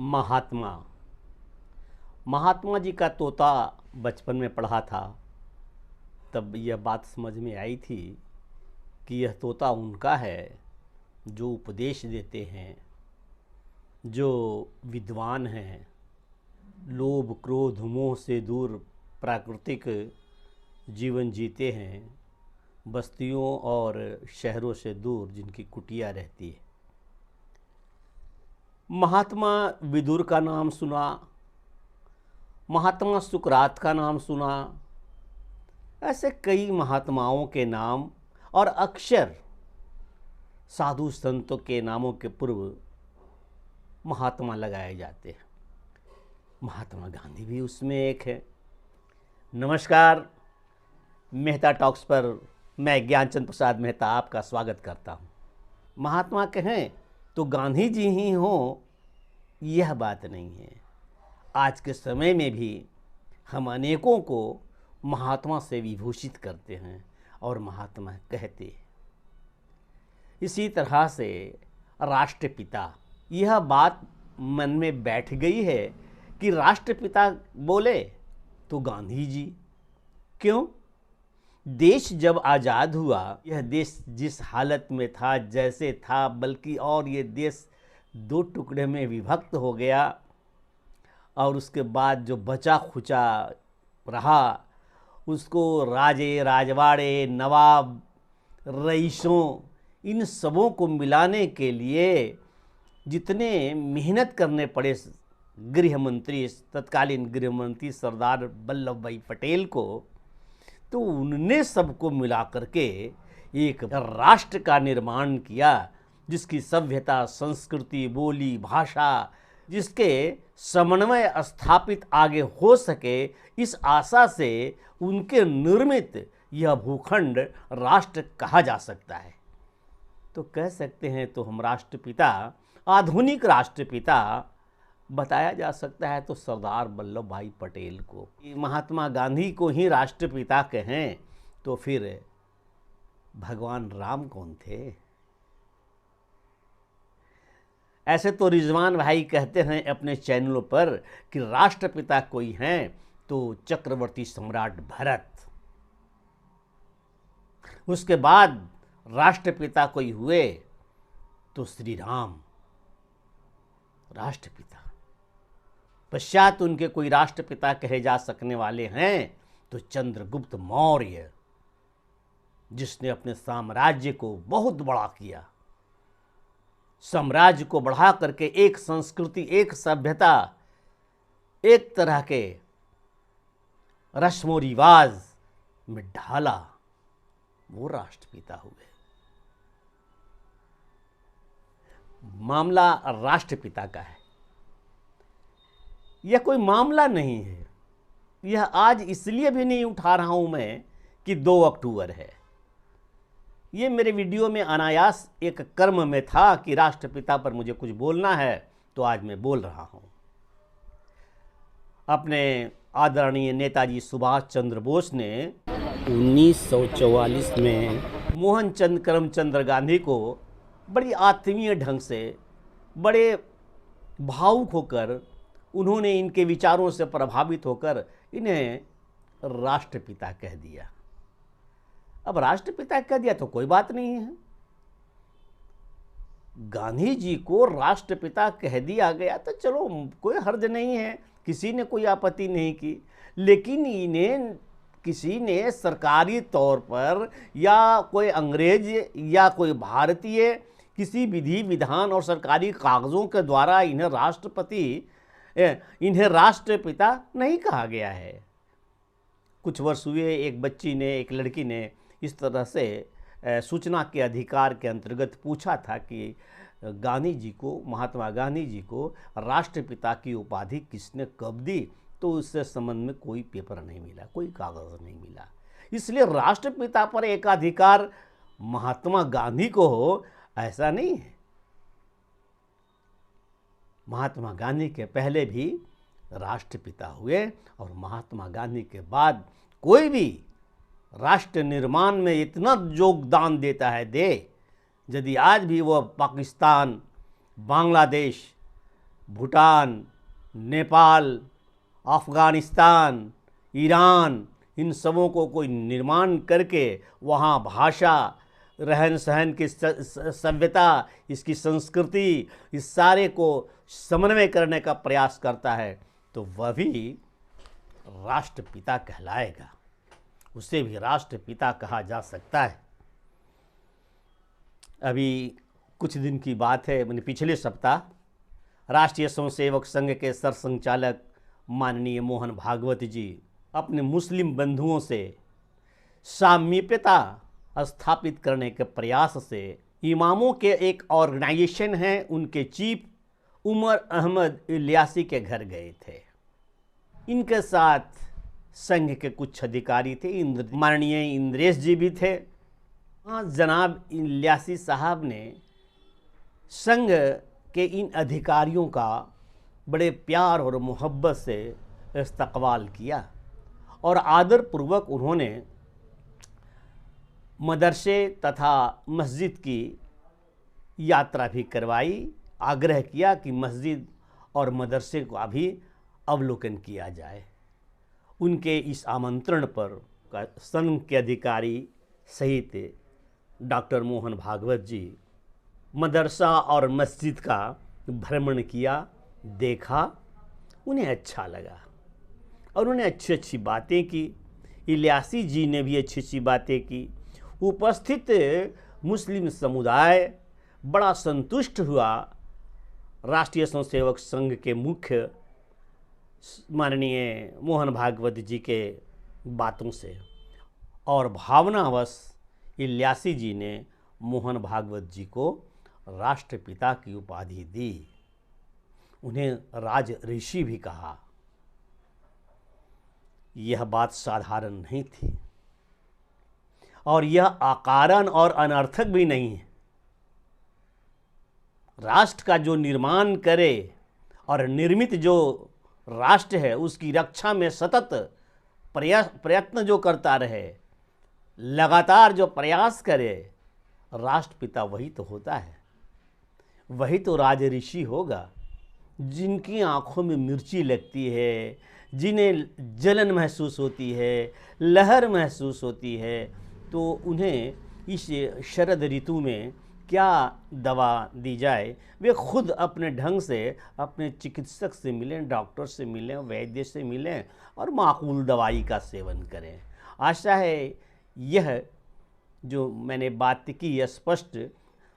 महात्मा महात्मा जी का तोता बचपन में पढ़ा था, तब यह बात समझ में आई थी कि यह तोता उनका है जो उपदेश देते हैं, जो विद्वान हैं, लोभ क्रोध मोह से दूर प्राकृतिक जीवन जीते हैं, बस्तियों और शहरों से दूर जिनकी कुटिया रहती है। महात्मा विदुर का नाम सुना, महात्मा सुकरात का नाम सुना, ऐसे कई महात्माओं के नाम और अक्षर साधु संतों के नामों के पूर्व महात्मा लगाए जाते हैं। महात्मा गांधी भी उसमें एक है। नमस्कार, मेहता टॉक्स पर मैं ज्ञानचंद प्रसाद मेहता आपका स्वागत करता हूँ। महात्मा कहें तो गांधी जी ही हों, यह बात नहीं है। आज के समय में भी हम अनेकों को महात्मा से विभूषित करते हैं और महात्मा कहते हैं। इसी तरह से राष्ट्रपिता, यह बात मन में बैठ गई है कि राष्ट्रपिता बोले तो गांधी जी। क्यों? देश जब आज़ाद हुआ, यह देश जिस हालत में था, जैसे था, बल्कि और ये देश दो टुकड़े में विभक्त हो गया और उसके बाद जो बचा खुचा रहा उसको राजे राजवाड़े नवाब रईसों इन सबों को मिलाने के लिए जितने मेहनत करने पड़े गृह मंत्री, तत्कालीन गृह मंत्री सरदार वल्लभ भाई पटेल को, तो उनने सबको मिला करके एक राष्ट्र का निर्माण किया जिसकी सभ्यता, संस्कृति, बोली, भाषा, जिसके समन्वय स्थापित आगे हो सके, इस आशा से उनके निर्मित यह भूखंड राष्ट्र कहा जा सकता है। तो कह सकते हैं तो हम राष्ट्रपिता, आधुनिक राष्ट्रपिता बताया जा सकता है तो सरदार वल्लभ भाई पटेल को। महात्मा गांधी को ही राष्ट्रपिता कहें तो फिर भगवान राम कौन थे? ऐसे तो रिजवान भाई कहते हैं अपने चैनलों पर कि राष्ट्रपिता कोई हैं तो चक्रवर्ती सम्राट भरत, उसके बाद राष्ट्रपिता कोई हुए तो श्री राम राष्ट्रपिता, पश्चात उनके कोई राष्ट्रपिता कहे जा सकने वाले हैं तो चंद्रगुप्त मौर्य, जिसने अपने साम्राज्य को बहुत बड़ा किया, साम्राज्य को बढ़ा करके एक संस्कृति, एक सभ्यता, एक तरह के रस्म रिवाज में ढाला, वो राष्ट्रपिता हुए। मामला राष्ट्रपिता का है, यह कोई मामला नहीं है। यह आज इसलिए भी नहीं उठा रहा हूं मैं कि 2 अक्टूबर है। ये मेरे वीडियो में अनायास एक कर्म में था कि राष्ट्रपिता पर मुझे कुछ बोलना है, तो आज मैं बोल रहा हूं। अपने आदरणीय नेताजी सुभाष चंद्र बोस ने 1944 में मोहनचंद करमचंद गांधी को बड़ी आत्मीय ढंग से, बड़े भावुक होकर, उन्होंने इनके विचारों से प्रभावित होकर इन्हें राष्ट्रपिता कह दिया। अब राष्ट्रपिता कह दिया तो कोई बात नहीं है, गांधी जी को राष्ट्रपिता कह दिया गया तो चलो कोई हर्ज नहीं है, किसी ने कोई आपत्ति नहीं की। लेकिन इन्हें किसी ने सरकारी तौर पर या कोई अंग्रेज या कोई भारतीय किसी विधि विधान और सरकारी कागज़ों के द्वारा इन्हें इन्हें राष्ट्रपिता नहीं कहा गया है। कुछ वर्ष हुए, एक बच्ची ने, एक लड़की ने इस तरह से सूचना के अधिकार के अंतर्गत पूछा था कि गांधी जी को, महात्मा गांधी जी को राष्ट्रपिता की उपाधि किसने कब दी, तो उससे संबंध में कोई पेपर नहीं मिला, कोई कागज़ नहीं मिला। इसलिए राष्ट्रपिता पर एकाधिकार महात्मा गांधी को हो, ऐसा नहीं है। महात्मा गांधी के पहले भी राष्ट्रपिता हुए और महात्मा गांधी के बाद कोई भी राष्ट्र निर्माण में इतना योगदान देता है, यदि आज भी वह पाकिस्तान, बांग्लादेश भूटान, नेपाल, अफ़गानिस्तान, ईरान, इन सबों को कोई निर्माण करके वहाँ भाषा, रहन सहन की सभ्यता, इसकी संस्कृति, इस सारे को समन्वय करने का प्रयास करता है तो वह भी राष्ट्रपिता कहलाएगा, उसे भी राष्ट्रपिता कहा जा सकता है। अभी कुछ दिन की बात है, मैंने पिछले सप्ताह राष्ट्रीय स्वयंसेवक संघ के सरसंघचालक माननीय मोहन भागवत जी अपने मुस्लिम बंधुओं से सामीप्यता स्थापित करने के प्रयास से इमामों के एक ऑर्गेनाइजेशन है, उनके चीफ उमर अहमद इलियासी के घर गए थे। इनके साथ संघ के कुछ अधिकारी थे, माननीय इंद्रेश जी भी थे। हाँ, जनाब इलियासी साहब ने संघ के इन अधिकारियों का बड़े प्यार और मोहब्बत से इस्तकबाल किया और आदरपूर्वक उन्होंने मदरसे तथा मस्जिद की यात्रा भी करवाई। आग्रह किया कि मस्जिद और मदरसे का भी अवलोकन किया जाए। उनके इस आमंत्रण पर संघ के अधिकारी सहित डॉक्टर मोहन भागवत जी मदरसा और मस्जिद का भ्रमण किया, देखा, उन्हें अच्छा लगा और उन्हें अच्छी अच्छी बातें की। इलियासी जी ने भी अच्छी अच्छी बातें की। उपस्थित मुस्लिम समुदाय बड़ा संतुष्ट हुआ राष्ट्रीय स्वयंसेवक संघ के मुख्य माननीय मोहन भागवत जी के बातों से और भावनावश इलियासी जी ने मोहन भागवत जी को राष्ट्रपिता की उपाधि दी, उन्हें राज ऋषि भी कहा। यह बात साधारण नहीं थी और यह अकारण और अनर्थक भी नहीं है। राष्ट्र का जो निर्माण करे और निर्मित जो राष्ट्र है उसकी रक्षा में सतत प्रयत्न जो करता रहे, लगातार जो प्रयास करे, राष्ट्रपिता वही तो होता है, वही तो राज ऋषि होगा। जिनकी आंखों में मिर्ची लगती है, जिन्हें जलन महसूस होती है, लहर महसूस होती है, तो उन्हें इस शरद ऋतु में क्या दवा दी जाए, वे खुद अपने ढंग से अपने चिकित्सक से मिलें, डॉक्टर से मिलें, वैद्य से मिलें और माकूल दवाई का सेवन करें। आशा है यह जो मैंने बात की यह स्पष्ट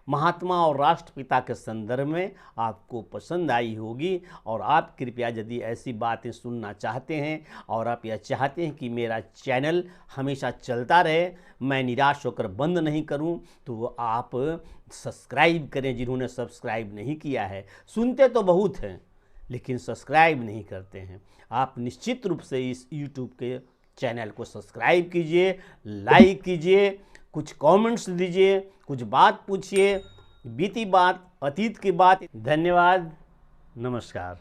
महात्मा और राष्ट्रपिता के संदर्भ में आपको पसंद आई होगी और आप कृपया यदि ऐसी बातें सुनना चाहते हैं और आप यह चाहते हैं कि मेरा चैनल हमेशा चलता रहे, मैं निराश होकर बंद नहीं करूं, तो आप सब्सक्राइब करें जिन्होंने सब्सक्राइब नहीं किया है। सुनते तो बहुत हैं लेकिन सब्सक्राइब नहीं करते हैं। आप निश्चित रूप से इस YouTube के चैनल को सब्सक्राइब कीजिए, लाइक कीजिए, कुछ कमेंट्स दीजिए, कुछ बात पूछिए, बीती बात, अतीत की बात। धन्यवाद, नमस्कार।